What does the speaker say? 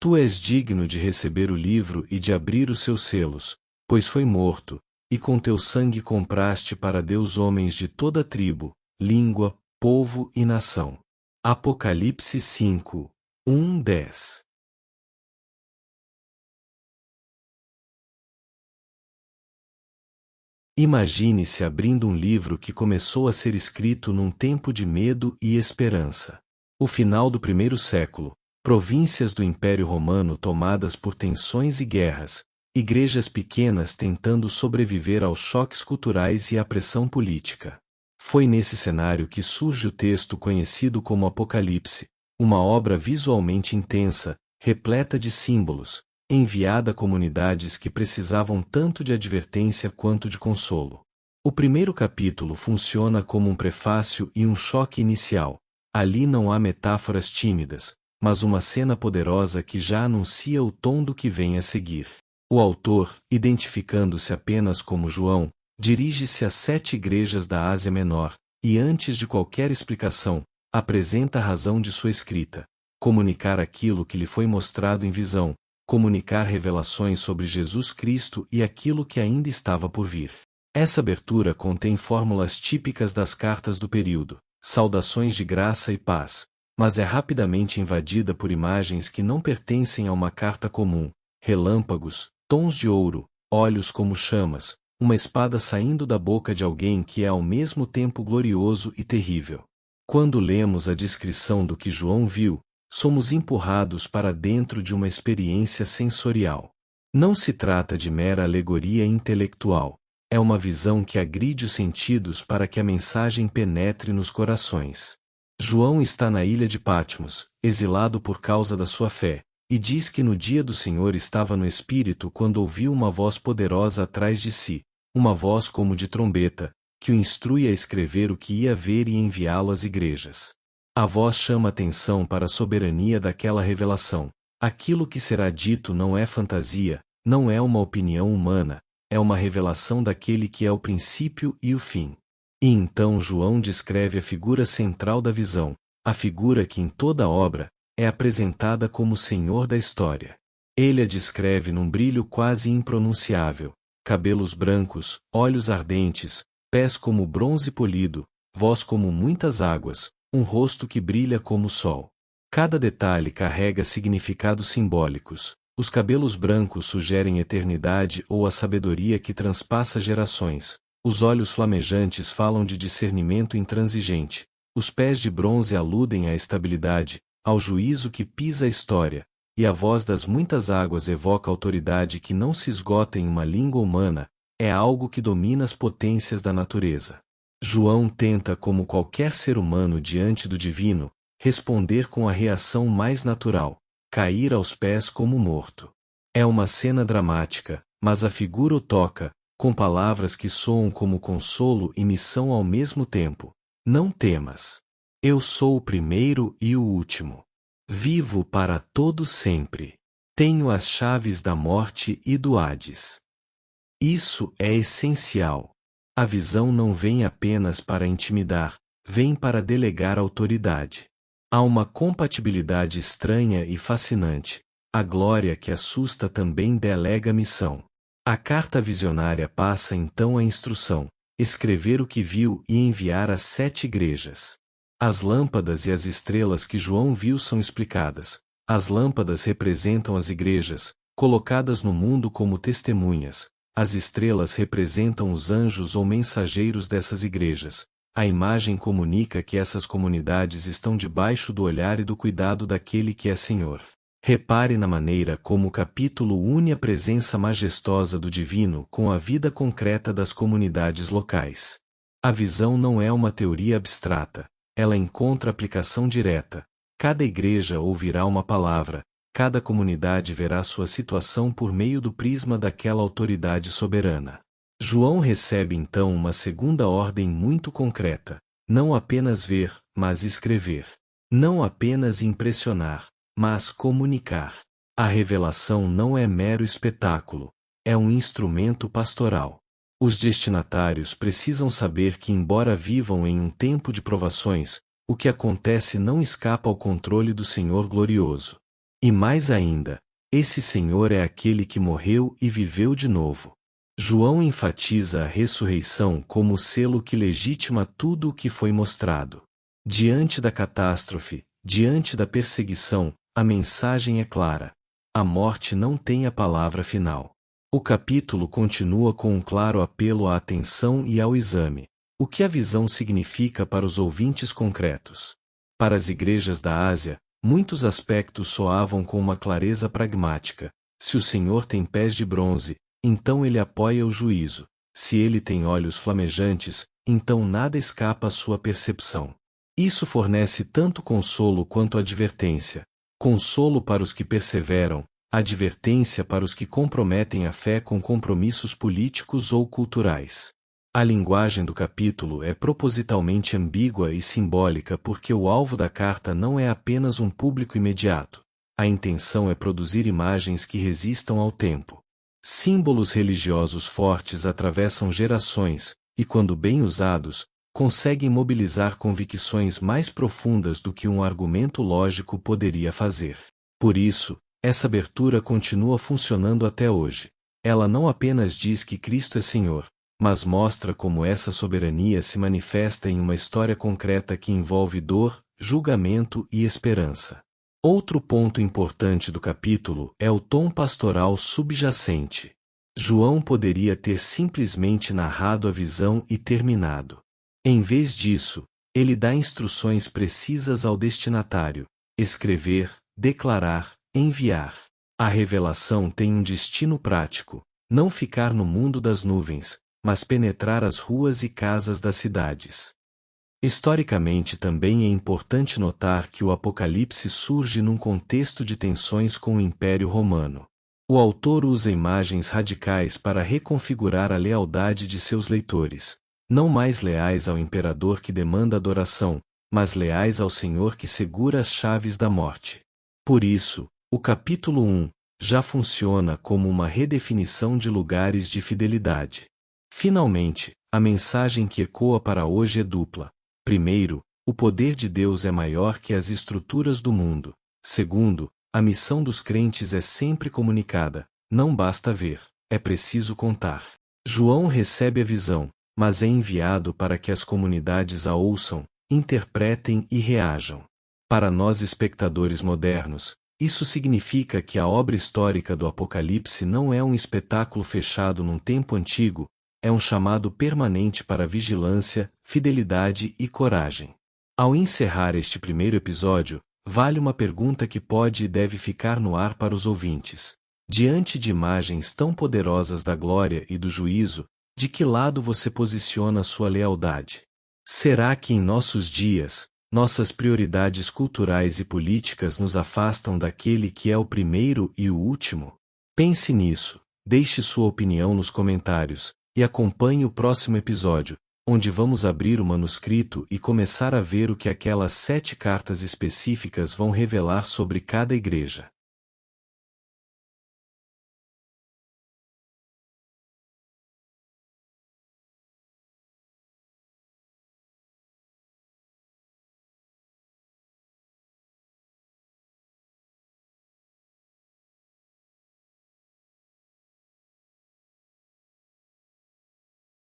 Tu és digno de receber o livro e de abrir os seus selos, pois foi morto, e com teu sangue compraste para Deus homens de toda tribo, língua, povo e nação. Apocalipse 5, 1-10. Imagine-se abrindo um livro que começou a ser escrito num tempo de medo e esperança. O final do primeiro século, províncias do Império Romano tomadas por tensões e guerras, igrejas pequenas tentando sobreviver aos choques culturais e à pressão política. Foi nesse cenário que surge o texto conhecido como Apocalipse, uma obra visualmente intensa, repleta de símbolos, enviada a comunidades que precisavam tanto de advertência quanto de consolo. O primeiro capítulo funciona como um prefácio e um choque inicial. Ali não há metáforas tímidas, mas uma cena poderosa que já anuncia o tom do que vem a seguir. O autor, identificando-se apenas como João, dirige-se às 7 igrejas da Ásia Menor, e antes de qualquer explicação, apresenta a razão de sua escrita: comunicar aquilo que lhe foi mostrado em visão, comunicar revelações sobre Jesus Cristo e aquilo que ainda estava por vir. Essa abertura contém fórmulas típicas das cartas do período, saudações de graça e paz, mas é rapidamente invadida por imagens que não pertencem a uma carta comum: relâmpagos, tons de ouro, olhos como chamas, uma espada saindo da boca de alguém que é ao mesmo tempo glorioso e terrível. Quando lemos a descrição do que João viu, somos empurrados para dentro de uma experiência sensorial. Não se trata de mera alegoria intelectual, é uma visão que agride os sentidos para que a mensagem penetre nos corações. João está na ilha de Patmos, exilado por causa da sua fé, e diz que no dia do Senhor estava no Espírito quando ouviu uma voz poderosa atrás de si, uma voz como de trombeta, que o instrui a escrever o que ia ver e enviá-lo às igrejas. A voz chama atenção para a soberania daquela revelação. Aquilo que será dito não é fantasia, não é uma opinião humana, é uma revelação daquele que é o princípio e o fim. E então João descreve a figura central da visão, a figura que em toda a obra é apresentada como o Senhor da história. Ele a descreve num brilho quase impronunciável: cabelos brancos, olhos ardentes, pés como bronze polido, voz como muitas águas, um rosto que brilha como o sol. Cada detalhe carrega significados simbólicos. Os cabelos brancos sugerem eternidade ou a sabedoria que transpassa gerações. Os olhos flamejantes falam de discernimento intransigente. Os pés de bronze aludem à estabilidade, ao juízo que pisa a história. E a voz das muitas águas evoca autoridade que não se esgota em uma língua humana, é algo que domina as potências da natureza. João tenta, como qualquer ser humano diante do divino, responder com a reação mais natural: cair aos pés como morto. É uma cena dramática, mas a figura o toca, com palavras que soam como consolo e missão ao mesmo tempo. Não temas. Eu sou o primeiro e o último. Vivo para todo sempre. Tenho as chaves da morte e do Hades. Isso é essencial. A visão não vem apenas para intimidar, vem para delegar autoridade. Há uma compatibilidade estranha e fascinante. A glória que assusta também delega missão. A carta visionária passa então a instrução: escrever o que viu e enviar às 7 igrejas. As lâmpadas e as estrelas que João viu são explicadas. As lâmpadas representam as igrejas, colocadas no mundo como testemunhas. As estrelas representam os anjos ou mensageiros dessas igrejas. A imagem comunica que essas comunidades estão debaixo do olhar e do cuidado daquele que é Senhor. Repare na maneira como o capítulo une a presença majestosa do divino com a vida concreta das comunidades locais. A visão não é uma teoria abstrata, ela encontra aplicação direta. Cada igreja ouvirá uma palavra, cada comunidade verá sua situação por meio do prisma daquela autoridade soberana. João recebe então uma segunda ordem muito concreta: não apenas ver, mas escrever. Não apenas impressionar, mas comunicar. A revelação não é mero espetáculo, é um instrumento pastoral. Os destinatários precisam saber que, embora vivam em um tempo de provações, o que acontece não escapa ao controle do Senhor glorioso. E mais ainda, esse Senhor é aquele que morreu e viveu de novo. João enfatiza a ressurreição como o selo que legitima tudo o que foi mostrado. Diante da catástrofe, diante da perseguição, a mensagem é clara. A morte não tem a palavra final. O capítulo continua com um claro apelo à atenção e ao exame. O que a visão significa para os ouvintes concretos? Para as igrejas da Ásia, muitos aspectos soavam com uma clareza pragmática. Se o Senhor tem pés de bronze, então ele apoia o juízo. Se ele tem olhos flamejantes, então nada escapa à sua percepção. Isso fornece tanto consolo quanto advertência. Consolo para os que perseveram, advertência para os que comprometem a fé com compromissos políticos ou culturais. A linguagem do capítulo é propositalmente ambígua e simbólica porque o alvo da carta não é apenas um público imediato. A intenção é produzir imagens que resistam ao tempo. Símbolos religiosos fortes atravessam gerações, e quando bem usados, conseguem mobilizar convicções mais profundas do que um argumento lógico poderia fazer. Por isso, essa abertura continua funcionando até hoje. Ela não apenas diz que Cristo é Senhor, mas mostra como essa soberania se manifesta em uma história concreta que envolve dor, julgamento e esperança. Outro ponto importante do capítulo é o tom pastoral subjacente. João poderia ter simplesmente narrado a visão e terminado. Em vez disso, ele dá instruções precisas ao destinatário: escrever, declarar, enviar. A revelação tem um destino prático: não ficar no mundo das nuvens, mas penetrar as ruas e casas das cidades. Historicamente também é importante notar que o Apocalipse surge num contexto de tensões com o Império Romano. O autor usa imagens radicais para reconfigurar a lealdade de seus leitores, não mais leais ao imperador que demanda adoração, mas leais ao Senhor que segura as chaves da morte. Por isso, o capítulo 1 já funciona como uma redefinição de lugares de fidelidade. Finalmente, a mensagem que ecoa para hoje é dupla. Primeiro, o poder de Deus é maior que as estruturas do mundo. Segundo, a missão dos crentes é sempre comunicada, não basta ver, é preciso contar. João recebe a visão, mas é enviado para que as comunidades a ouçam, interpretem e reajam. Para nós espectadores modernos, isso significa que a obra histórica do Apocalipse não é um espetáculo fechado num tempo antigo, é um chamado permanente para vigilância, fidelidade e coragem. Ao encerrar este primeiro episódio, vale uma pergunta que pode e deve ficar no ar para os ouvintes. Diante de imagens tão poderosas da glória e do juízo, de que lado você posiciona sua lealdade? Será que em nossos dias, nossas prioridades culturais e políticas nos afastam daquele que é o primeiro e o último? Pense nisso, deixe sua opinião nos comentários, e acompanhe o próximo episódio, onde vamos abrir o manuscrito e começar a ver o que aquelas 7 cartas específicas vão revelar sobre cada igreja.